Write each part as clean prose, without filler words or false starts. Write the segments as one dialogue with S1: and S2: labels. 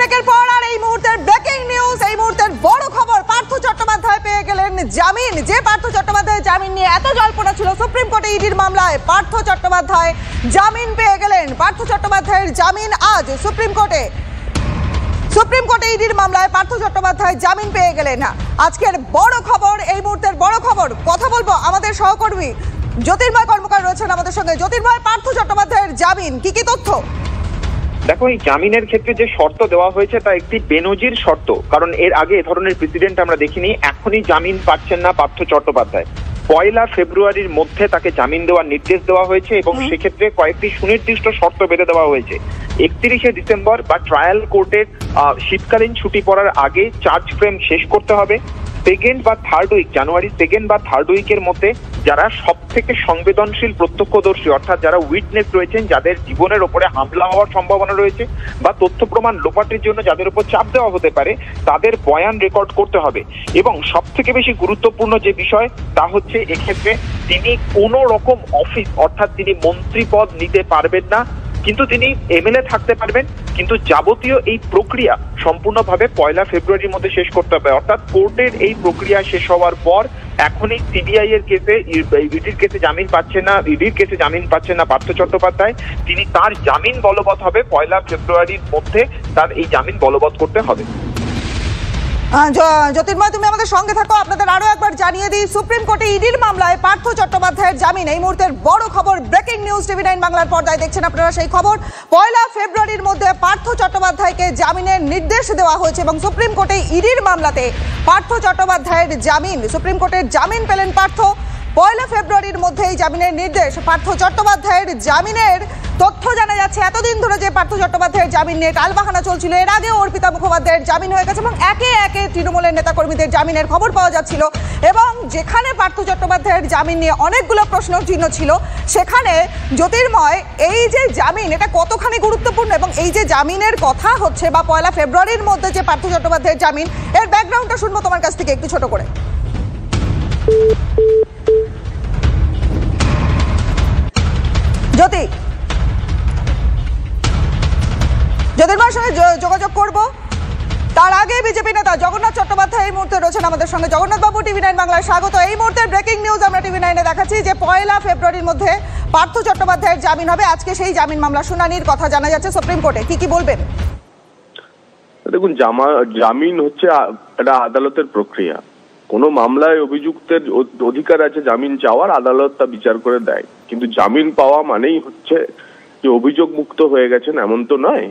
S1: ব্রেকের পর আর এই মুহূর্তের ব্রেকিং নিউজ, এই মুহূর্তের বড় খবর, পার্থ চট্টোপাধ্যায় পেয়ে গেলেন জামিন। যে পার্থ চট্টোপাধ্যায় জামিন নিয়ে এত জল্পনা ছিল সুপ্রিম কোর্টে ইডির মামলায়, পার্থ চট্টোপাধ্যায় জামিন পেয়ে গেলেন। পার্থ চট্টোপাধ্যায়ের জামিন আজ সুপ্রিম কোর্টে ইডির মামলায় পার্থ চট্টোপাধ্যায় জামিন পেয়ে গেলেন। আজকের বড় খবর, এই মুহূর্তের বড় খবর। কথা বলবো আমাদের সহকর্মী জ্যোতির্ময় কর্মকার রয়েছেন আমাদের সঙ্গে। জ্যোতির্ময়, পার্থ চট্টোপাধ্যায়ের জামিন, কি কি তথ্য?
S2: দেখো, এই জামিনের ক্ষেত্রে যে শর্ত দেওয়া হয়েছে তা একটি বেনজির শর্ত, কারণ এর আগে এ ধরনের প্রেসিডেন্ট আমরা দেখিনি। এখনই জামিন পাচ্ছেন না পার্থ চট্টোপাধ্যায়। 1 ফেব্রুয়ারির মধ্যে তাকে জামিন দেওয়ার নির্দেশ দেওয়া হয়েছে এবং সেক্ষেত্রে কয়েকটি সুনির্দিষ্ট শর্ত বেঁধে দেওয়া হয়েছে। 31শে ডিসেম্বর বা ট্রায়াল কোর্টের শীতকালীন ছুটি পড়ার আগে চার্জ ফ্রেম শেষ করতে হবে। জানুয়ারি 2nd বা 3rd উইকের মধ্যে যারা সব থেকে সংবেদনশীল প্রত্যক্ষদর্শী, অর্থাৎ যারা উইটনেস রয়েছেন, যাদের জীবনের ওপরে হামলা হওয়ার সম্ভাবনা রয়েছে বা তথ্য প্রমাণ লোপাটের জন্য যাদের উপর চাপ দেওয়া হতে পারে, তাদের বয়ান রেকর্ড করতে হবে। এবং সব থেকে বেশি গুরুত্বপূর্ণ যে বিষয় তা হচ্ছে এক্ষেত্রে তিনি কোনো রকম অফিস, অর্থাৎ তিনি মন্ত্রী পদ নিতে পারবেন না, কিন্তু তিনি এমএলএ থাকতে পারবেন। কিন্তু যাবতীয় এই প্রক্রিয়া সম্পূর্ণভাবে 1 ফেব্রুয়ারির মধ্যে শেষ করতে হবে। অর্থাৎ কোর্টের এই প্রক্রিয়া শেষ হওয়ার পর এখনই সিবিআই এর কেসে, ইডির কেসে জামিন পাচ্ছেন না পার্থ চট্টোপাধ্যায়। তিনি তার জামিন বলবৎ হবে 1 ফেব্রুয়ারির মধ্যে, তার এই জামিন বলবৎ করতে হবে।
S1: জ্যোতির্ময়, তুমি আমাদের সঙ্গে থাকো। আপনাদের আরো একবার জানিয়ে দিই, সুপ্রিম কোর্টে ইডির মামলায় পার্থ চট্টোপাধ্যায়ের জামিন, এই মুহূর্তের বড় খবর। ব্রেকিং নিউজ TV9 বাংলার পর্দায় দেখছেন আপনারা সেই খবর। 1 ফেব্রুয়ারির মধ্যে পার্থ চট্টোপাধ্যায়কে জামিনের নির্দেশ দেওয়া হয়েছে এবং সুপ্রিম কোর্টে ইডির মামলাতে পার্থ চট্টোপাধ্যায়ের জামিন, সুপ্রিম কোর্টের জামিন পেলেন পার্থ। 1 ফেব্রুয়ারির মধ্যে এই জামিনের নির্দেশ। পার্থ চট্টোপাধ্যায়ের জামিনের তথ্য জানা যাচ্ছে, এতদিন ধরে যে পার্থ চট্টোপাধ্যায়ের জামিন নিয়ে টালবাহানা চলছিল, এর আগে অর্পিতা মুখোপাধ্যায়ের জামিন হয়ে গেছে এবং একে একে তৃণমূলের নেতাকর্মীদের জামিনের খবর পাওয়া যাচ্ছিল। এবং যেখানে পার্থ চট্টোপাধ্যায়ের জামিন নিয়ে অনেকগুলো প্রশ্ন চিহ্ন ছিল, সেখানে জ্যোতির্ময়, এই যে জামিন, এটা কতখানি গুরুত্বপূর্ণ এবং এই যে জামিনের কথা হচ্ছে বা 1 ফেব্রুয়ারির মধ্যে যে পার্থ চট্টোপাধ্যায়ের জামিন, এর ব্যাকগ্রাউন্ডটা শুনবো তোমার কাছ থেকে একটু ছোট করে। জ্যোতির্ময়ের সঙ্গে যোগাযোগ করব, তার আগে বিজেপি নেতা জগন্নাথ চট্টোপাধ্যায় এই মুহূর্তে রয়েছেন আমাদের সঙ্গে। জগন্নাথ বাবু, TV9 বাংলায় স্বাগত। এই মুহূর্তে ব্রেকিং নিউজ আমরা TV9-এ দেখাচ্ছি যে 1 ফেব্রুয়ারির মধ্যে পার্থ চট্টোপাধ্যায়ের জামিন হবে। আজকে সেই জামিন মামলা শুনানির কথা জানা যাচ্ছে সুপ্রিম কোর্টে, কি বলবেন?
S3: দেখুন, জামিন হচ্ছে একটা আদালতের প্রক্রিয়া। কোনো মামলায় অভিযুক্তের অধিকার আছে জামিন চাওয়ার, আদালত তা বিচার করে দেয়। কিন্তু জামিন পাওয়া মানেই হচ্ছে যে অভিযোগ মুক্ত হয়ে গেছেন এমন তো নয়।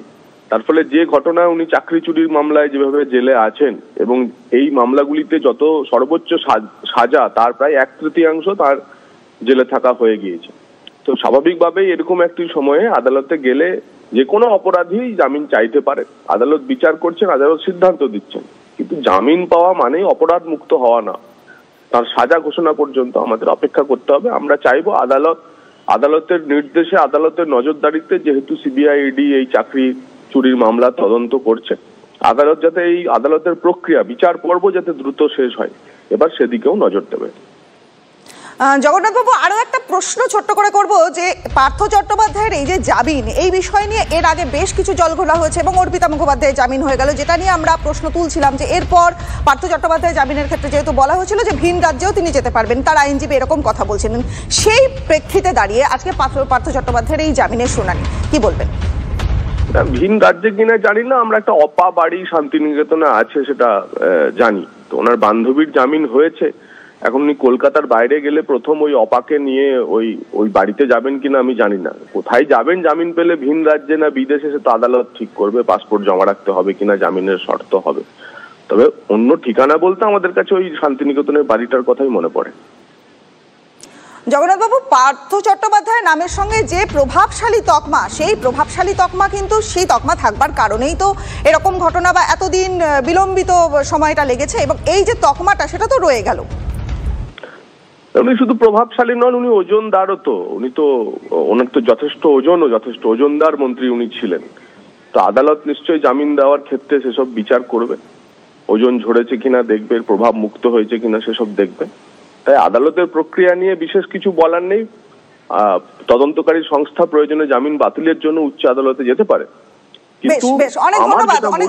S3: তার ফলে যে ঘটনা, উনি চাকরি চুরির মামলায় যেভাবে জেলে আছেন এবং এই মামলাগুলিতে যত সর্বোচ্চ সাজা, তার প্রায় 1/3 তার জেলে থাকা হয়ে গিয়েছে। তো স্বাভাবিকভাবেই এরকম একটি সময়ে আদালতে গেলে যে কোনো অপরাধী জামিন চাইতে পারে। আদালত বিচার করছেন, আদালত সিদ্ধান্ত দিচ্ছেন। কিন্তু জামিন পাওয়া মানে অপরাধ মুক্ত হওয়া না, তার সাজা ঘোষণা পর্যন্ত আমাদের অপেক্ষা করতে হবে। আমরা চাইবো আদালতের নির্দেশে, আদালতের নজরদারিতে, যেহেতু সিবিআই ইডি এই চাকরি চুরির মামলা তদন্ত করছে, আদালত যাতে এই আদালতের প্রক্রিয়া, বিচার পর্ব যাতে দ্রুত শেষ হয়, এবার সেদিকেও নজর দেবে।
S1: জগন্নাথ বাবু, আরো একটা প্রশ্ন ছোট্ট করে করব যে পার্থ চট্টোপাধ্যায়ের এই যে জামিন, এই বিষয় নিয়ে এর আগে বেশ কিছু জলঘোলা হয়েছে এবং অর্পিতা মুখোপাধ্যায়ের জামিন হয়ে গেল, যেটা নিয়ে আমরা প্রশ্ন তুলছিলাম যে এরপর পার্থ চট্টোপাধ্যায়ের জামিনের ক্ষেত্রে যেহেতু বলা হয়েছিল যে ভিন রাজ্যেও তিনি যেতে পারবেন, তার আইনজীবী এরকম কথা বলছিলেন। সেই প্রেক্ষিতে দাঁড়িয়ে আজকে পার্থ চট্টোপাধ্যায়ের এই জামিনের শুনানি, কি বলবেন?
S3: ভিন রাজ্যে কিনা জানি না, আমরা একটা অপা বাড়ি শান্তিনিকেতনে আছে সেটা জানি। তো ওনার বান্ধবীর জামিন হয়েছে। এখন উনি কলকাতার বাইরে গেলে প্রথম ওই অপাকে নিয়ে ওই বাড়িতে যাবেন কিনা আমি জানি না। কোথায় যাবেন জামিন পেলে, ভিন রাজ্যে না বিদেশে, সে তো আদালত ঠিক করবে। পাসপোর্ট জমা রাখতে হবে কিনা, জামিনের শর্ত হবে। তবে অন্য ঠিকানা বলতে আমাদের কাছে ওই শান্তিনিকেতনের বাড়িটার কথাই মনে পড়ে।
S1: জগন্নাথ বাবু, পার্থ চট্টোপাধ্যায়ের নামের সঙ্গে যে প্রভাবশালী তকমা, সেই প্রভাবশালী তকমা কিন্তু সেই তকমা থাকবার কারণেই তো এরকম ঘটনা বা এতদিন বিলম্বিত সময়টা লেগেছে এবং এই যে তকমাটা, সেটা তো রয়ে গেল।
S3: উনি শুধু প্রভাবশালী নন, উনি ওজনদারও। তো ওনার তো যথেষ্ট ওজন ও যথেষ্ট ওজনদার মন্ত্রী উনি ছিলেন। তো আদালত নিশ্চয়ই জামিন দেওয়ার ক্ষেত্রে সেসব বিচার করবে। ওজন ঝরেছে কিনা দেখবে, প্রভাব মুক্ত হয়েছে কিনা সেসব দেখবে। তাই আদালতের প্রক্রিয়া নিয়ে বিশেষ কিছু বলার নেই। তদন্তকারী সংস্থা প্রয়োজনে জামিন বাতিলের জন্য উচ্চ আদালতে যেতে পারে, কিন্তু
S1: অনেক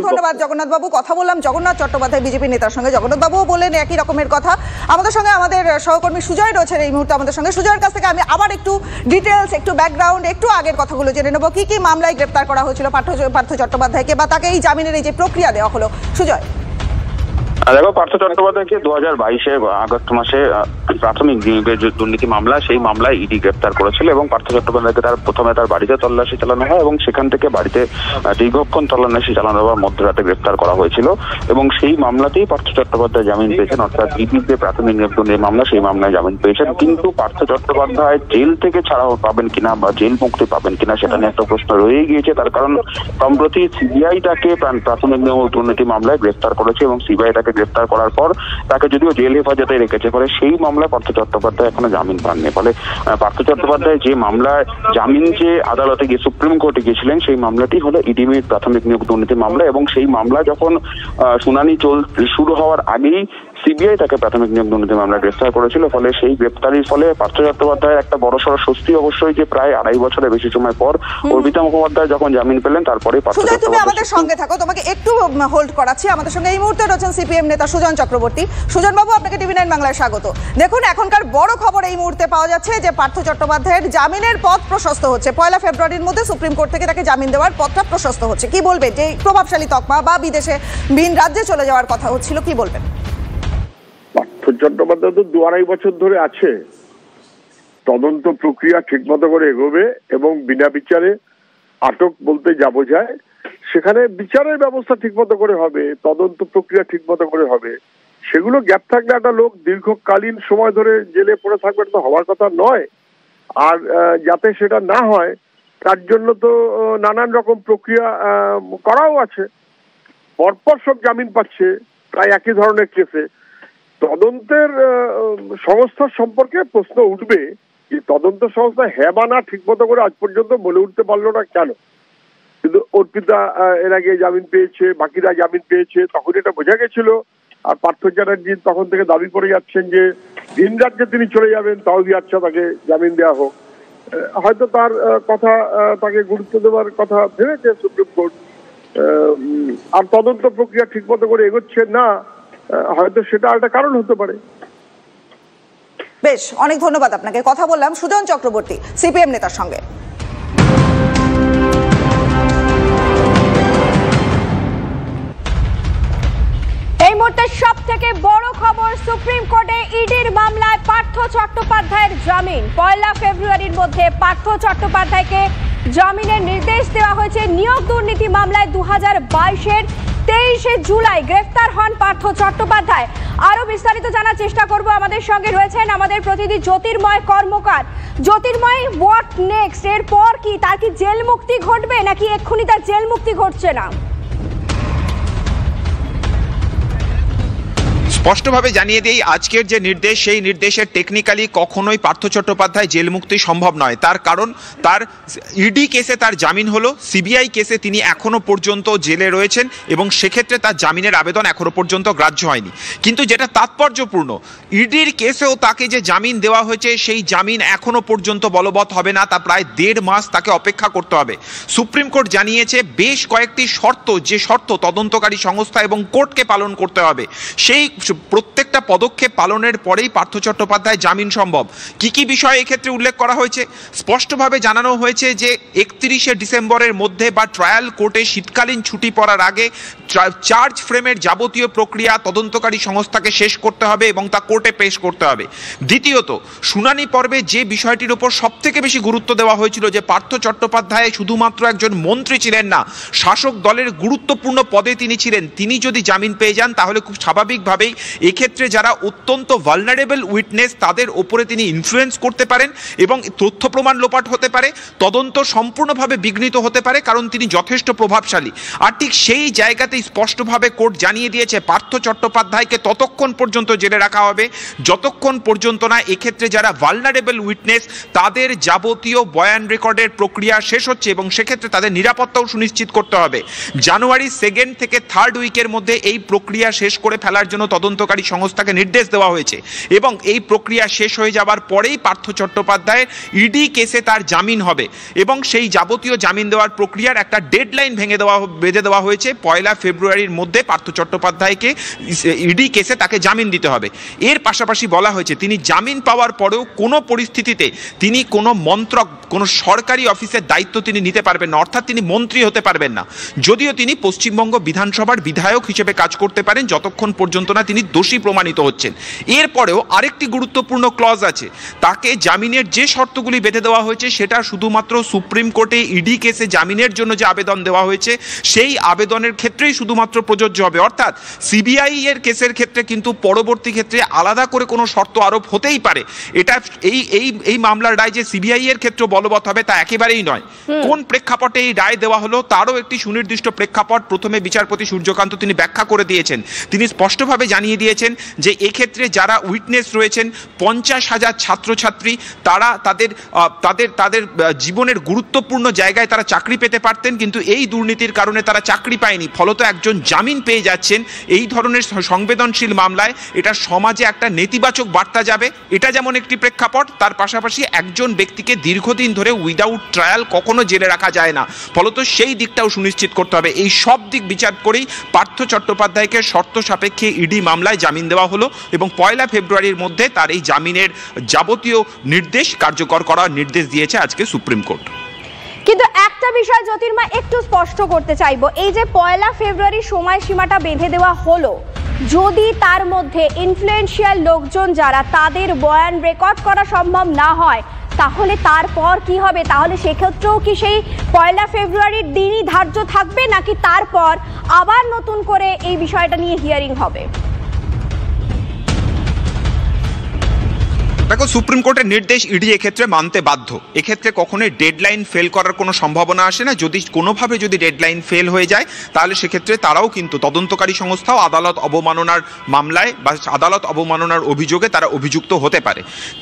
S1: ধন্যবাদ জগন্নাথ বাবু। কথা বললাম জগন্নাথ চট্টোপাধ্যায় বিজেপি নেতার সঙ্গে। জগন্নাথ বাবুও বললেন একই রকমের কথা। আমাদের সঙ্গে আমাদের সহকর্মী সুজয় রয়েছেন এই মুহূর্তে আমাদের সঙ্গে। সুজয়ের কাছ থেকে আমি আবার একটু ডিটেলস, একটু ব্যাকগ্রাউন্ড, একটু আগের কথাগুলো জেনে নেবো। কি কি মামলায় গ্রেপ্তার করা হয়েছিল পার্থ চট্টোপাধ্যায়কে, বা তাকে এই জামিনের এই যে প্রক্রিয়া দেওয়া হলো? সুজয়।
S4: দেখো, পার্থ চট্টোপাধ্যায়কে 2022 আগস্ট মাসে প্রাথমিক দুর্নীতি মামলা, সেই মামলায় ইডি গ্রেপ্তার করেছিল এবং পার্থ চট্টোপাধ্যায়কে প্রথমে তার বাড়িতে তল্লাশি চালানো হয় এবং সেখান থেকে বাড়িতে দীর্ঘক্ষণ তল্লাশি চালানোর মধ্যরাতে গ্রেপ্তার করা হয়েছিল এবং সেই মামলাতেই পার্থ চট্টোপাধ্যায় জামিন পেয়েছেন। অর্থাৎ ইডির যে প্রাথমিক দুর্নীতি মামলা, সেই মামলায় জামিন পেয়েছেন। কিন্তু পার্থ চট্টোপাধ্যায় জেল থেকে ছাড়াও পাবেন কিনা বা জেল মুক্তি পাবেন কিনা সেটা নিয়ে একটা প্রশ্ন রয়ে গিয়েছে। তার কারণ সম্প্রতি সিবিআই তাকে প্রাথমিক দুর্নীতি মামলায় গ্রেপ্তার করেছে এবং সিবিআই তাকে গ্রেপ্তার করার পর তাকে যদিও জেল হেফাজতে রেখেছে, ফলে সেই মামলায় পার্থ চট্টোপাধ্যায় এখনো জামিন পাননি। ফলে পার্থ চট্টোপাধ্যায় যে মামলায় জামিন যে আদালতে গিয়ে সুপ্রিম কোর্টে গিয়েছিলেন, সেই মামলাটি হলো ইডির প্রাথমিক নিয়োগ দুর্নীতি মামলা এবং সেই মামলা যখন শুনানি শুরু হওয়ার আগেই সিবিআই তাকে প্রাথমিক নিয়োগ দুর্নীতি মামলায় গ্রেফতার করেছিল। ফলে সেই গ্রেপ্তারির ফলে পার্থ চট্টোপাধ্যায়ের একটা বড়সড় স্বস্তি অবশ্যই যে প্রায় 2.5 বছরের বেশি সময় পর অর্পিতা মুখোপাধ্যায় যখন জামিন পেলেন তারপরে পার্থ চট্টোপাধ্যায়।
S1: তুমি আমাদের সঙ্গে থাকো, তোমাকে একটু হোল্ড করাচ্ছি। আমাদের সঙ্গে এই মুহূর্তে রয়েছেন সিপিএম নেতা সুজন চক্রবর্তী। সুজন বাবু, আপনাকে টিভি 9 বাংলায় স্বাগত। দেখুন, এখনকার বড় খবর এই মুহূর্তে পাওয়া যাচ্ছে যে পার্থ চট্টোপাধ্যায়ের জামিনের পথ প্রশস্ত হচ্ছে। 1 ফেব্রুয়ারির মধ্যে সুপ্রিম কোর্ট থেকে তাকে জামিন দেওয়ার পথটা প্রশস্ত হচ্ছে। কি বলবেন? যে প্রভাবশালী তকমা বা বিদেশে ভিন রাজ্যে চলে যাওয়ার কথা হচ্ছিল, কি বলবেন?
S3: পার্থ চট্টোপাধ্যায় তো 2-2.5 বছর ধরে আছে। তদন্ত প্রক্রিয়া ঠিকমতো করে এগোবে এবং বিনা বিচারে আটক বলতে যা বোঝায় সেখানে বিচারের ব্যবস্থা ঠিকমতো করে হবে, তদন্ত প্রক্রিয়া ঠিকমতো করে হবে। সেগুলো গ্যাপ থাকলে একটা লোক দীর্ঘকালীন সময় ধরে জেলে পড়ে থাকবে, তো হওয়ার কথা নয়। আর যাতে সেটা না হয় তার জন্য তো নানান রকম প্রক্রিয়া করাও আছে। পরপর সব জামিন পাচ্ছে প্রায় একই ধরনের কেসে। তদন্তের সংস্থা সম্পর্কে প্রশ্ন উঠবে যে তদন্ত সংস্থা হ্যাঁ বা না ঠিকমতো করে আজ পর্যন্ত বলে উঠতে পারলো না কেন। কিন্তু অর্পিতা এর আগে জামিন পেয়েছে, বাকিরা জামিন পেয়েছে, তখন এটা বোঝা গেছিল। আর পার্থ চ্যাটার্জি তখন থেকে দাবি করে যাচ্ছেন যে ভিন রাজ্যে তিনি চলে যাবেন, তাও আচ্ছা তাকে জামিন দেওয়া হোক। হয়তো তার কথা, তাকে গুরুত্ব দেওয়ার কথা ভেবেছে সুপ্রিম কোর্ট। আর তদন্ত প্রক্রিয়া ঠিকমতো করে এগোচ্ছে না, হয়তো সেটা একটা কারণ হতে পারে।
S1: বেশ, অনেক ধন্যবাদ আপনাকে। কথা বললাম সুজন চক্রবর্তী, সিপিএম নেতার সঙ্গে।
S5: এই মুহূর্তে সব থেকে বড় খবর, সুপ্রিম কোর্টে ইডির মামলায় পার্থ চট্টোপাধ্যায়ের জামিন। 1 ফেব্রুয়ারির মধ্যে পার্থ চট্টোপাধ্যায়কে জামিনের নির্দেশ দেওয়া হয়েছে। নিয়োগ দুর্নীতি মামলায় 2022-এর 23শে জুলাই গ্রেফতার হন পার্থ চট্টোপাধ্যায়। আরো বিস্তারিত জানার চেষ্টা করব। আমাদের সঙ্গে রয়েছেন আমাদের প্রতিনিধি জ্যোতির্ময় কর্মকার। জ্যোতির্ময়, হোয়াট নেক্সট? এরপর কি তার কি জেল মুক্তি ঘটবে নাকি এক্ষুনি তার জেল মুক্তি ঘটছে না?
S6: স্পষ্টভাবে জানিয়ে দেই, আজকের যে নির্দেশ, সেই নির্দেশের টেকনিক্যালি কখনোই পার্থ চট্টোপাধ্যায় জেল মুক্তি সম্ভব নয়। তার কারণ তার ইডি কেসে তার জামিন হলো, সিবিআই কেসে তিনি এখনো পর্যন্ত জেলে রয়েছেন এবং সেক্ষেত্রে তার জামিনের আবেদন এখনো পর্যন্ত গ্রাহ্য হয়নি। কিন্তু যেটা তাৎপর্যপূর্ণ, ইডির কেসেও তাকে যে জামিন দেওয়া হয়েছে সেই জামিন এখনো পর্যন্ত বলবৎ হবে না। তা প্রায় 1.5 মাস তাকে অপেক্ষা করতে হবে। সুপ্রিম কোর্ট জানিয়েছে বেশ কয়েকটি শর্ত, যে শর্ত তদন্তকারী সংস্থা এবং কোর্টকে পালন করতে হবে, সেই প্রত্যেকটা পদক্ষেপ পালনের পরেই পার্থ চট্টোপাধ্যায় জামিন সম্ভব। কি কি বিষয় এক্ষেত্রে উল্লেখ করা হয়েছে? স্পষ্টভাবে জানানো হয়েছে যে 31শে ডিসেম্বরের মধ্যে বা ট্রায়াল কোর্টে শীতকালীন ছুটি পড়ার আগে চার্জ ফ্রেমের যাবতীয় প্রক্রিয়া তদন্তকারী সংস্থাকে শেষ করতে হবে এবং তা কোর্টে পেশ করতে হবে। দ্বিতীয়ত, শুনানি পর্বে যে বিষয়টির উপর সব থেকে বেশি গুরুত্ব দেওয়া হয়েছিল যে পার্থ চট্টোপাধ্যায় শুধুমাত্র একজন মন্ত্রী ছিলেন না, শাসক দলের গুরুত্বপূর্ণ পদে তিনি ছিলেন। তিনি যদি জামিন পেয়ে যান তাহলে খুব স্বাভাবিকভাবেই এক্ষেত্রে যারা অত্যন্ত ভালনারেবল উইটনেস তাদের ওপরে তিনি ইনফ্লুয়েন্স করতে পারেন এবং তথ্য প্রমাণ লোপাট হতে পারে, তদন্ত সম্পূর্ণভাবে বিঘ্নিত হতে পারে, কারণ তিনি যথেষ্ট প্রভাবশালী। আর ঠিক সেই জায়গাতেই স্পষ্টভাবে কোর্ট জানিয়ে দিয়েছে পার্থ চট্টোপাধ্যায়কে ততক্ষণ পর্যন্ত জেলে রাখা হবে যতক্ষণ পর্যন্ত না এক্ষেত্রে যারা ভালনারেবল উইটনেস তাদের যাবতীয় বয়ান রেকর্ডের প্রক্রিয়া শেষ হচ্ছে এবং সেক্ষেত্রে তাদের নিরাপত্তাও সুনিশ্চিত করতে হবে। জানুয়ারি 2nd থেকে 3rd উইকের মধ্যে এই প্রক্রিয়া শেষ করে ফেলার জন্য তদন্ত তদন্তকারী সংস্থাকে নির্দেশ দেওয়া হয়েছে এবং এই প্রক্রিয়া শেষ হয়ে যাবার পরেই পার্থ চট্টোপাধ্যায়ের ইডি কেসে তার জামিন হবে এবং সেই যাবতীয় জামিন দেওয়ার প্রক্রিয়ার একটা ডেডলাইন বেঁধে দেওয়া হয়েছে। 1 ফেব্রুয়ারির মধ্যে পার্থ চট্টোপাধ্যায়কে ইডি কেসে তাকে জামিন দিতে হবে। এর পাশাপাশি বলা হয়েছে তিনি জামিন পাওয়ার পরেও কোনো পরিস্থিতিতে তিনি কোনো মন্ত্রক, কোনো সরকারি অফিসের দায়িত্ব তিনি নিতে পারবেন না, অর্থাৎ তিনি মন্ত্রী হতে পারবেন না, যদিও তিনি পশ্চিমবঙ্গ বিধানসভার বিধায়ক হিসেবে কাজ করতে পারেন যতক্ষণ পর্যন্ত না তিনি দোষী প্রমাণিত হচ্ছেন। এরপরেও আরেকটি গুরুত্বপূর্ণ ক্লজ আছে, তাকে জামিনের যে শর্তগুলি বেঁধে দেওয়া হয়েছে সেটা শুধুমাত্র সুপ্রিম কোর্টে ইডি কেসে জামিনের জন্য যে আবেদন দেওয়া হয়েছে সেই আবেদনের ক্ষেত্রেই শুধুমাত্র প্রযোজ্য হবে, অর্থাৎ সিবিআই এর কেসের ক্ষেত্রে কিন্তু পরবর্তী ক্ষেত্রে আলাদা করে কোনো শর্ত আরোপ হতেই পারে। এটা এই মামলার রায় যে সিবিআই এর ক্ষেত্রে বলবৎ হবে তা একেবারেই নয়। কোন প্রেক্ষাপটে এই রায় দেওয়া হলো তারও একটি সুনির্দিষ্ট প্রেক্ষাপট প্রথমে বিচারপতি সূর্যকান্ত তিনি ব্যাখ্যা করে দিয়েছেন। তিনি স্পষ্টভাবে জানিয়ে দিয়েছেন যে এক্ষেত্রে যারা উইটনেস রয়েছেন 50,000 ছাত্রছাত্রী, তারা তাদের জীবনের গুরুত্বপূর্ণ জায়গায় তারা চাকরি পেতে পারতেন, কিন্তু এই দুর্নীতির কারণে তারা চাকরি পায়নি, ফলত একজন জামিন পেয়ে যাচ্ছেন। এই ধরনের সংবেদনশীল মামলায় এটা সমাজে একটা নেতিবাচক বার্তা যাবে, এটা যেমন একটি প্রেক্ষাপট। তার পাশাপাশি একজন ব্যক্তিকে দীর্ঘদিন ধরে উইদাউট ট্রায়াল কখনো জেলে রাখা যায় না, ফলত সেই দিকটাও সুনিশ্চিত করতে হবে। এই সব দিক বিচার করেই পার্থ চট্টোপাধ্যায়কে শর্ত সাপেক্ষে ইডি মামলায় জামিন দেওয়া হলো এবং 1 ফেব্রুয়ারির মধ্যে তার এই জামিনের যাবতীয় নির্দেশ কার্যকর করার নির্দেশ দিয়েছে আজকে সুপ্রিম কোর্ট।
S5: কিন্তু একটা বিষয় জ্যোতির্মা একটু স্পষ্ট করতে চাইবো, এই যে 1 ফেব্রুয়ারি সময়সীমাটা বেঁধে দেওয়া হলো, যদি তার মধ্যে ইনফ্লুয়েন্সিয়াল লোকজন যারা তাদের বয়ান রেকর্ড করা সম্ভব না হয় তাহলে তারপর কি হবে? তাহলে সেক্ষেত্রেও কি সেই 1 ফেব্রুয়ারির দিনই ধার্য থাকবে নাকি তারপর আবার নতুন করে এই বিষয়টা নিয়ে হিয়ারিং হবে?
S6: দেখো, সুপ্রিম কোর্টের নির্দেশ ইডি এক্ষেত্রে মানতে বাধ্য। এক্ষেত্রে কখনোই ডেডলাইন ফেল করার কোনো সম্ভাবনা আসে না। যদি কোনোভাবে যদি ডেডলাইন ফেল হয়ে যায় তাহলে সেক্ষেত্রে তারাও কিন্তু তদন্তকারী সংস্থাও আদালত অবমাননার মামলায় বা আদালত অবমাননার অভিযোগে তারা অভিযুক্ত হতে পারে।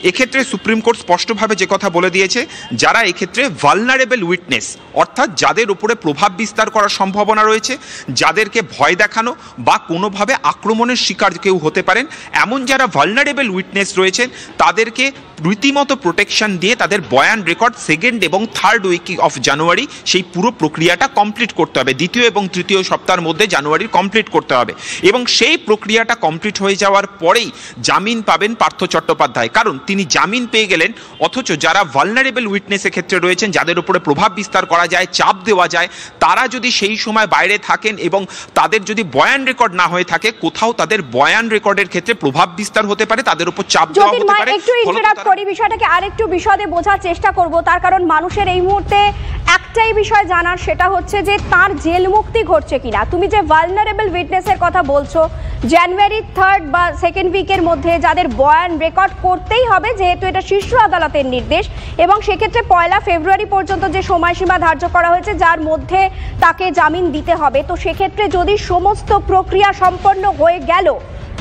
S6: এক্ষেত্রে সুপ্রিম কোর্ট স্পষ্টভাবে যে কথা বলে দিয়েছে, যারা এক্ষেত্রে ভালনারেবল উইটনেস, অর্থাৎ যাদের উপরে প্রভাব বিস্তার করার সম্ভাবনা রয়েছে, যাদেরকে ভয় দেখানো বা কোনোভাবে আক্রমণের শিকার কেউ হতে পারেন, এমন যারা ভালনারেবল উইটনেস রয়েছেন তাদেরকে রীতিমতো প্রোটেকশন দিয়ে তাদের বয়ান রেকর্ড 2nd এবং 3rd উইক অফ জানুয়ারি সেই পুরো প্রক্রিয়াটা কমপ্লিট করতে হবে। 2য় এবং 3য় সপ্তাহের মধ্যে জানুয়ারি কমপ্লিট করতে হবে এবং সেই প্রক্রিয়াটা কমপ্লিট হয়ে যাওয়ার পরেই জামিন পাবেন পার্থ চট্টোপাধ্যায়। কারণ তিনি জামিন পেয়ে গেলেন, অথচ যারা ভালনারেবল উইটনেসের ক্ষেত্রে রয়েছেন, যাদের উপরে প্রভাব বিস্তার করা যায়, চাপ দেওয়া যায়, তারা যদি সেই সময় বাইরে থাকেন এবং তাদের যদি বয়ান রেকর্ড না হয়ে থাকে, কোথাও তাদের বয়ান রেকর্ডের ক্ষেত্রে প্রভাব বিস্তার হতে পারে, তাদের উপর চাপ দেওয়া হতে পারে।
S5: একটু ইন্টারাপ্ট করি, বিষয়টাকে আরেকটু বিশদে বোঝার চেষ্টা করব, তার কারণ মানুষের এই মুহূর্তে একটাই বিষয় জানার, সেটা হচ্ছে যে তার জেল মুক্তি ঘটছে কিনা। তুমি যে ভালনারেবল উইটনেসের কথা বলছো, জানুয়ারি 3rd বা 2nd উইকের মধ্যে যাদের বয়ান রেকর্ড করতেই হবে, যেহেতু এটা শীর্ষ আদালতের নির্দেশ, এবং সেক্ষেত্রে 1 ফেব্রুয়ারি পর্যন্ত যে সময়সীমা ধার্য করা হয়েছে যার মধ্যে তাকে জামিন দিতে হবে, তো সেক্ষেত্রে যদি সমস্ত প্রক্রিয়া সম্পন্ন হয়ে গেল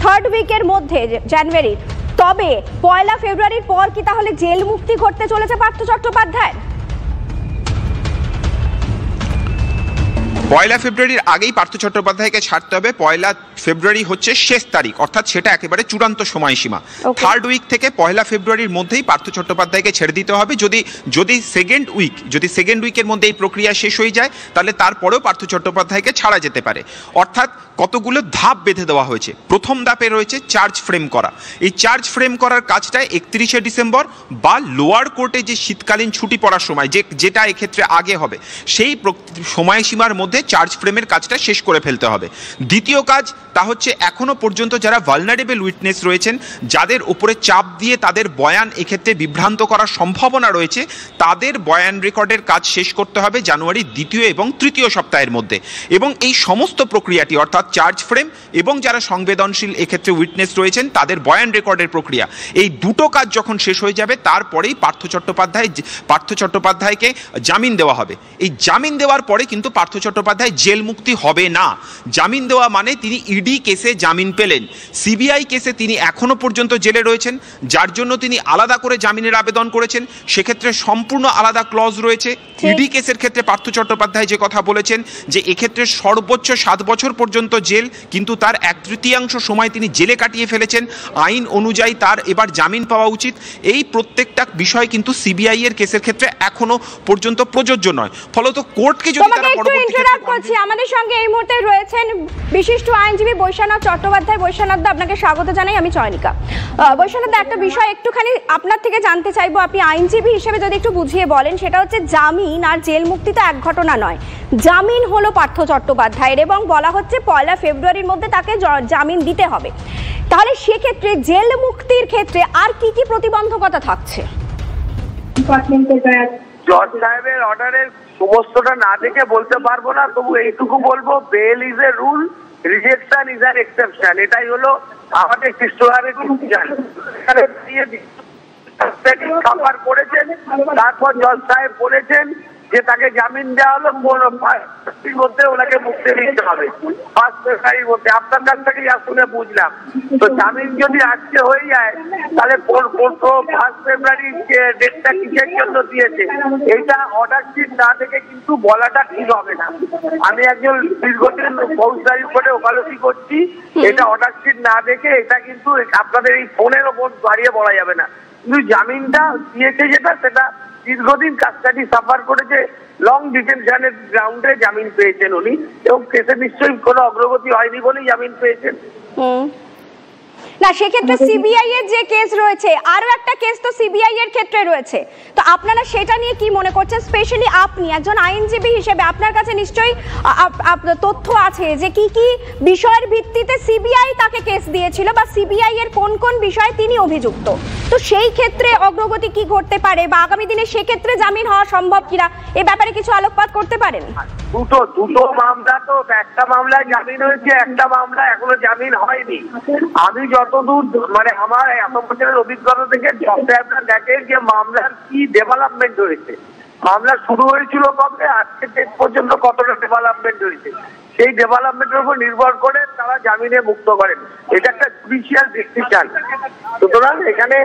S5: 3rd উইকের মধ্যে জানুয়ারির, তবে 1 ফেব্রুয়ারির পর কি তাহলে জেল মুক্তি ঘটতে চলেছে পার্থ চট্টোপাধ্যায়?
S6: 1 ফেব্রুয়ারির আগেই পার্থ চট্টোপাধ্যায়কে ছাড়তে হবে। 1 ফেব্রুয়ারি হচ্ছে শেষ তারিখ, অর্থাৎ সেটা একেবারে চূড়ান্ত সময়সীমা। 3rd উইক থেকে 1 ফেব্রুয়ারির মধ্যেই পার্থ চট্টোপাধ্যায়কে ছেড়ে দিতে হবে। যদি 2nd উইকের মধ্যে এই প্রক্রিয়া শেষ হয়ে যায় তাহলে তারপরেও পার্থ চট্টোপাধ্যায়কে ছাড়া যেতে পারে। অর্থাৎ কতগুলো ধাপ বেঁধে দেওয়া হয়েছে। প্রথম ধাপে রয়েছে চার্জ ফ্রেম করা। এই চার্জ ফ্রেম করার কাজটা 31শে ডিসেম্বর বা লোয়ার কোর্টে যে শীতকালীন ছুটি পড়ার সময়, যেটা এক্ষেত্রে আগে হবে, সেই সময়সীমার মধ্যে চার্জ ফ্রেমের কাজটা শেষ করে ফেলতে হবে। দ্বিতীয় কাজ তা হচ্ছে এখনো পর্যন্ত যারা ভালনারেবল উইটনেস রয়েছেন, যাদের উপরে চাপ দিয়ে তাদের বয়ান এক্ষেত্রে বিভ্রান্ত করার সম্ভাবনা রয়েছে, তাদের বয়ান রেকর্ডের কাজ শেষ করতে হবে জানুয়ারির 2য় এবং 3য় সপ্তাহের মধ্যে। এবং এই সমস্ত প্রক্রিয়াটি, অর্থাৎ চার্জ ফ্রেম এবং যারা সংবেদনশীল এক্ষেত্রে উইটনেস রয়েছেন তাদের বয়ান রেকর্ডের প্রক্রিয়া, এই দুটো কাজ যখন শেষ হয়ে যাবে তারপরেই পার্থ চট্টোপাধ্যায়কে জামিন দেওয়া হবে। এই জামিন দেওয়ার পরে কিন্তু পার্থ চট্টোপাধ্যায় চট্টোপাধ্যায় জেল মুক্তি হবে না। জামিন দেওয়া মানে তিনি ইডি কেসে জামিন পেলেন, সিবিআই কেসে তিনি এখনো পর্যন্ত জেলে রয়েছেন, যার জন্য তিনি আলাদা করে জামিনের আবেদন করেছেন। সেক্ষেত্রে সম্পূর্ণ আলাদা ক্লজ রয়েছে। ইডি কেসের ক্ষেত্রে পার্থ চট্টোপাধ্যায় যে কথা বলেছেন যে এক্ষেত্রে সর্বোচ্চ 7 বছর পর্যন্ত জেল, কিন্তু তার 1/3 সময় তিনি জেলে কাটিয়ে ফেলেছেন। আইন অনুযায়ী তার এবার জামিন পাওয়া উচিত। এই প্রত্যেকটা বিষয় কিন্তু সিবিআই এর কেসের ক্ষেত্রে এখনো পর্যন্ত প্রযোজ্য নয়। ফলত কোর্টকে যদি তারা পরবর্তী ক্ষেত্রে
S5: আমাদের সঙ্গে এই মুহূর্তে রয়েছেন বিশিষ্ট আইনজীবী বৈশ্বনাথ চট্টোপাধ্যায়। বৈশ্বনাথ, আপনাকে স্বাগত জানাই। আমি চয়নিকা। বৈশ্বনাথ, একটা বিষয় একটুখানি আপনার থেকে জানতে চাইবো, আপনি আইনজীবী হিসেবে যদি একটু বুঝিয়ে বলেন। সেটা হচ্ছে জামিন আর জেল মুক্তি তো এক ঘটনা নয়। জামিন হলো পার্থ চট্টোপাধ্যায়ের এবং বলা হচ্ছে 1 ফেব্রুয়ারির মধ্যে তাকে জামিন দিতে হবে। তাহলে সেক্ষেত্রে জেল মুক্তির ক্ষেত্রে আর কি কি প্রতিবন্ধকতা থাকছে?
S7: জজ সাহেবের অর্ডারের সমস্তটা না দেখে বলতে পারবো না, তবু এইটুকু বলবো, bail is a rule, rejection is an exception. এটাই হলো আমাদের কৃষ্ণহারের খাবার করেছেন। তারপর জজ সাহেব বলেছেন যে তাকে জামিন দেওয়া হলো 1 মধ্যে ওনাকে মুক্তি দিতে হবে, 1 ফেব্রুয়ারির মধ্যে। আপনার কাছ থেকে যা শুনে বুঝলাম, তো জামিন যদি আজকে হয়ে যায় তাহলে 1 ফেব্রুয়ারি ডেটটা কিসের জন্য দিয়েছে এইটা অর্ডার শিট না দেখে কিন্তু বলাটা ঠিক হবে না। আমি একজন দীর্ঘদিন ফৌজদারি কোর্টে ওকালতি করছি, এটা অর্ডার শিট না দেখে এটা কিন্তু আপনাদের এই ফোনের ওপর বাড়িয়ে বলা যাবে না। কিন্তু জামিনটা দিয়েছে যেটা, সেটা দীর্ঘদিন কাস্টাডি সাফার করেছে, লং ডিটেনশনের গ্রাউন্ডে জামিন পেয়েছেন উনি, এবং কেসে নিশ্চয়ই কোনো অগ্রগতি হয়নি বলেই জামিন পেয়েছেন।
S5: না, সেক্ষেত্রে সিবিআই এর যে কেস রয়েছে, আরো একটা কেস তো সিবিআই এর ক্ষেত্রে রয়েছে, তো আপনারা সেটা নিয়ে কি মনে করছেন? স্পেশালি আপনি একজন আইনজীবী হিসেবে আপনার কাছে নিশ্চয়ই তথ্য আছে যে কি কি বিষয়ের ভিত্তিতে সিবিআই তাকে কেস দিয়েছিল বা সিবিআই এর কোন কোন বিষয়ে তিনি অভিযুক্ত। তো সেই ক্ষেত্রে অগ্রগতি কি ঘটতে পারে বা আগামী দিনে সেক্ষেত্রে জামিন হওয়া সম্ভব কিনা, এ ব্যাপারে কিছু আলোকপাত করতে পারেন?
S7: দুটো মামলা, তো একটা মামলায় জামিন হয়েছে, একটা মামলা এখনো জামিন হয়নি। আমি যতদূর মানে আমার এত বছরের অভিজ্ঞতা থেকে আপনারা দেখেন যে মামলার কি ডেভেলপমেন্ট হয়েছে, মামলা শুরু হয়েছিল কবে, আজকে ডেট পর্যন্ত কতটা ডেভেলপমেন্ট হয়েছে, সেই ডেভেলপমেন্টের উপর নির্ভর করে তারা জামিনে মুক্ত করেন। এটা একটা জুডিশিয়াল ডিসিশন। সুতরাং এখানে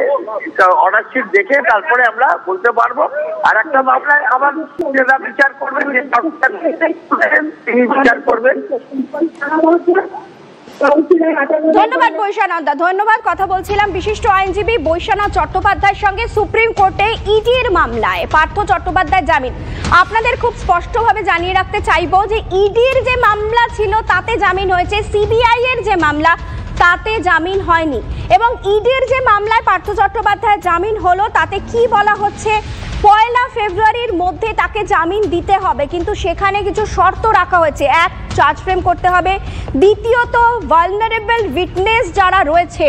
S7: অর্ডার শিট দেখে তারপরে আমরা বলতে পারবো। আর একটা মামলায় আবার যারা বিচার করবেন, তিনি বিচার করবেন।
S5: ধন্যবাদ বৈশ্বনাথ দা, ধন্যবাদ। কথা বলছিলাম বিশিষ্ট আইনজীবী বৈশ্বনাথ চট্টোপাধ্যায়ের সঙ্গে। সুপ্রিম কোর্টে ইডির মামলায় পার্থ চট্টোপাধ্যায় জামিন। আপনাদের খুব স্পষ্টভাবে জানিয়ে রাখতে চাইবো যে ইডির যে মামলা ছিল তাতে জামিন হয়েছে, সিবিআই এর যে মামলা তাতে জামিন হয়নি। এবং ইডির যে মামলায় পার্থ চট্টোপাধ্যায় জামিন হলো তাতে কি বলা হচ্ছে, 1 ফেব্রুয়ারির মধ্যে তাকে জামিন দিতে হবে, কিন্তু সেখানে কিছু শর্ত রাখা হয়েছে। এক, চার্জ ফ্রেম করতে হবে। দ্বিতীয়ত, ভালনারেবল উইটনেস যারা রয়েছে,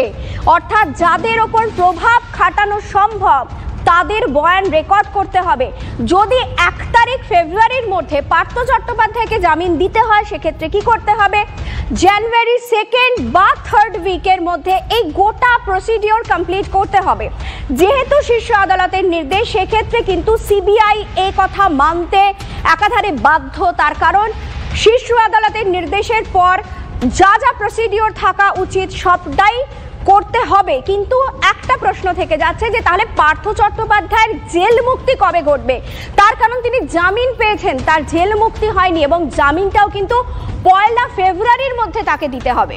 S5: অর্থাৎ যাদের ওপর প্রভাব খাটানো সম্ভব, তাদের বয়ান রেকর্ড করতে হবে। যদি 1 ফেব্রুয়ারির মধ্যে পার্থ চট্টোপাধ্যায়কে জামিন দিতে হয়, সেক্ষেত্রে কি করতে হবে? জানুয়ারি 2 বা 3rd উইকের মধ্যে এই গোটা প্রসিডিওর কমপ্লিট করতে হবে। যেহেতু শীর্ষ আদালতের নির্দেশ, সেক্ষেত্রে কিন্তু সিবিআই এই কথা মানতে একাধারে বাধ্য। তার কারণ শীর্ষ আদালতের নির্দেশের পর যা যা প্রসিডিওর থাকা উচিত সবটাই করতে হবে। কিন্তু একটা প্রশ্ন থেকে যাচ্ছে যে তাহলে পার্থ চট্টোপাধ্যায়ের জেল মুক্তি কবে ঘটবে? তার কারণ তিনি জামিন পেয়েছেন, তার জেল মুক্তি হয়নি এবং জামিনটাও কিন্তু 1 ফেব্রুয়ারির মধ্যে তাকে দিতে হবে।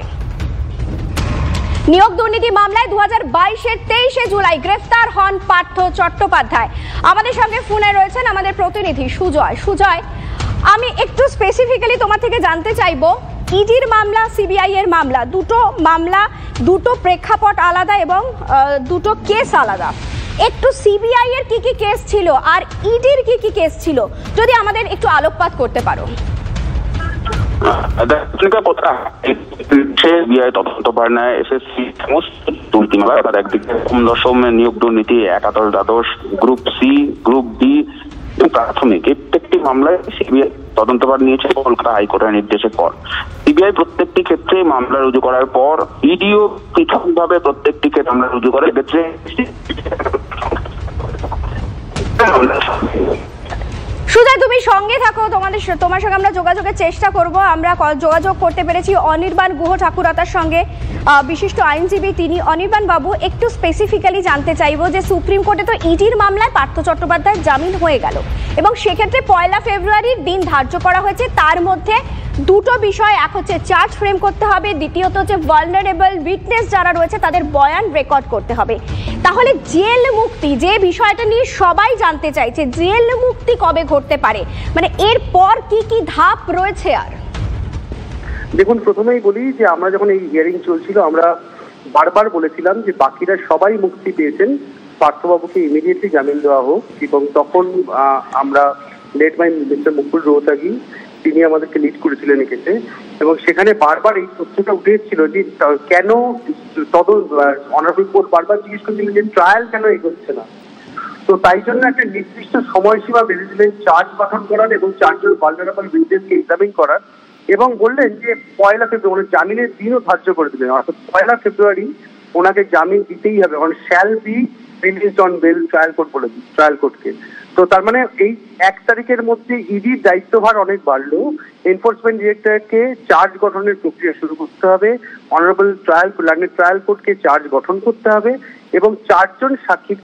S5: নিয়োগ দুর্নীতি মামলায় 2022-এর 23 জুলাই গ্রেফতার হন পার্থ চট্টোপাধ্যায়। আমাদের সঙ্গে ফোনে রয়েছেন আমাদের প্রতিনিধি সুজয়। সুজয়, আমি একটু স্পেসিফিক্যালি তোমার থেকে জানতে চাইবো, ইডির মামলা, সিবিআই এর মামলা, দুটো মামলা, দুটো প্রেক্ষাপট আলাদা এবং দুটো কেস আলাদা। একটু সিবিআই এর কি কি কেস ছিল আর ইডির কি কি কেস ছিল, যদি আমাদের একটু আলোকপাত করতে পারো।
S4: তদন্ত পাড়নায় এসএসসি সমস্ত দুর্নীতি মামলা, একদিকে দশম নিয়োগ দুর্নীতি, একাদশ দ্বাদশ, গ্রুপ সি, গ্রুপ ডি, প্রাথমিক, প্রত্যেকটি মামলায় সিবিআই তদন্তভার নিয়েছে কলকাতা হাইকোর্টের নির্দেশের পর। সিবিআই প্রত্যেকটি ক্ষেত্রে মামলা রুজু করার পর ইডিও পৃথকভাবে প্রত্যেকটি ক্ষেত্রে মামলা রুজু করে। ক্ষেত্রে
S5: সুজয়, তুমি সঙ্গে থাকো, তোমার সঙ্গে আমরা যোগাযোগের চেষ্টা করব। আমরা যোগাযোগ করতে পেরেছি অনির্বাণ গুহ ঠাকুরতার সঙ্গে, বিশিষ্ট আইনজীবী তিনি। অনির্বাণ বাবু, একটু স্পেসিফিক্যালি জানতে চাইবো যে সুপ্রিম কোর্টে তো ইডির মামলায় পার্থ চট্টোপাধ্যায়ের জামিন হয়ে গেল এবং সেক্ষেত্রে 1 ফেব্রুয়ারির দিন ধার্য করা হয়েছে। তার মধ্যে দুটো বিষয়, এক হচ্ছে চার্জ ফ্রেম করতে হবে, দ্বিতীয়ত হচ্ছে ভালনারেবল উইটনেস যারা রয়েছে তাদের বয়ান রেকর্ড করতে হবে। তাহলে জেল মুক্তি, যে বিষয়টা নিয়ে সবাই জানতে চাইছে, জেল মুক্তি কবে ঘটতে পারে, মানে এরপর কি কি ধাপ রয়েছে? আর
S8: দেখুন, প্রথমেই বলি যে আমরা যখন এই হিয়ারিং চলছিল আমরা বারবার বলেছিলাম যে বাকিরা সবাই মুক্তি পেয়েছেন, পার্থবাবুকে ইমিডিয়েটলি জামিন দেওয়া হোক। এবং তখন আমরা লেট বাই মিস্টার মুকুল রোহতাগি, তিনি আমাদেরকে লিড করেছিলেন এই কেসে, এবং সেখানে বারবার এই তথ্যটা উঠে এসেছিল যে কেন অনারেবল কোর্ট বারবার জিজ্ঞেস করছিলেন যে ট্রায়াল কেন এগোচ্ছে না। তো তাই জন্য একটা নির্দিষ্ট সময়সীমা বেঁধেছিলেন চার্জ গঠন করার এবং চারজন ভালনারেবল উইটনেসকে এক্সামিন করার, এবং বললেন যে 1 ফেব্রুয়ারি জামিনের দিনও ধার্য করে দিলেন, অর্থাৎ 1 ফেব্রুয়ারি ওনাকে জামিন দিতেই হবে, কারণ shall be released on bail, trial court বলে ট্রায়াল কোর্টকে। তো তার মানে এই 1 তারিখের মধ্যে ইডির দায়িত্বভার অনেক বাড়লো, এনফোর্সমেন্ট ডিরেক্টরকে চার্জ গঠনের প্রক্রিয়া শুরু করতে হবে, অনারেবল ট্রায়াল কোর্টকে চার্জ গঠন করতে হবে এবং 4 জন সাক্ষী